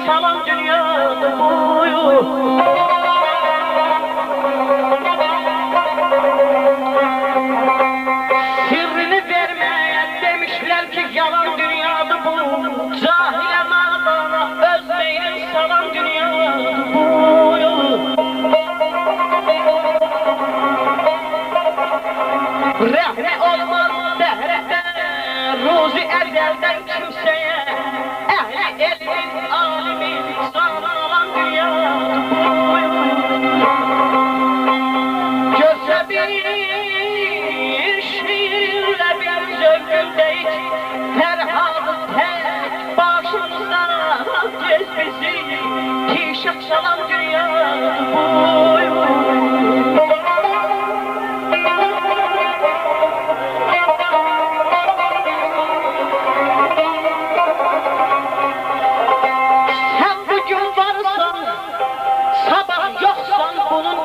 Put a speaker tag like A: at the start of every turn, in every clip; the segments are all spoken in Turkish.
A: salan dünyada boyu. Sirrini vermeye demişler ki yalan dünyada bu. Cahile madana özmeyin salan dünyada boyu. Rehne olmaz dehrede ruzi ezelden kimseye. Ehli elin alimin sağlam dünyada boyu. Görse bir şiirle bir zövkündeyik, Ferhat tek başımıza gez bizi tişak salan dünyada boyu.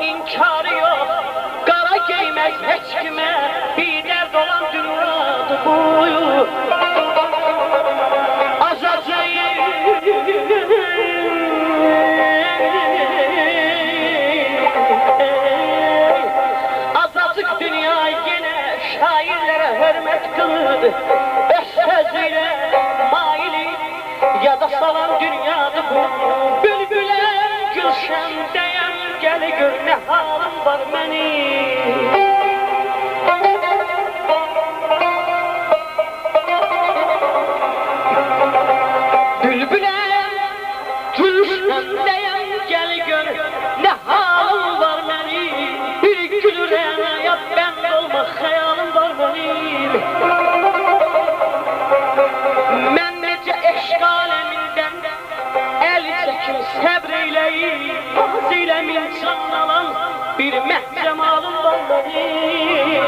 A: İnkarı yok, kara giymez hiç kime, bir dert olan dünyada boyu. Azacık dünyayı yine şairlere hürmet kılır. Öz sözüyle maili ya da salan dünyada bu. Bülbüle gülşen diyen gel gör ne halim var benim. Bülbüle gülşen diyen gel gör ne halim var benim. Bir gülür ya ben olmak hayalim var benim. Men nece eşk aleminden el çekir sebreyleyi. Bazıyla minsan alan bir mehcemalım var benim.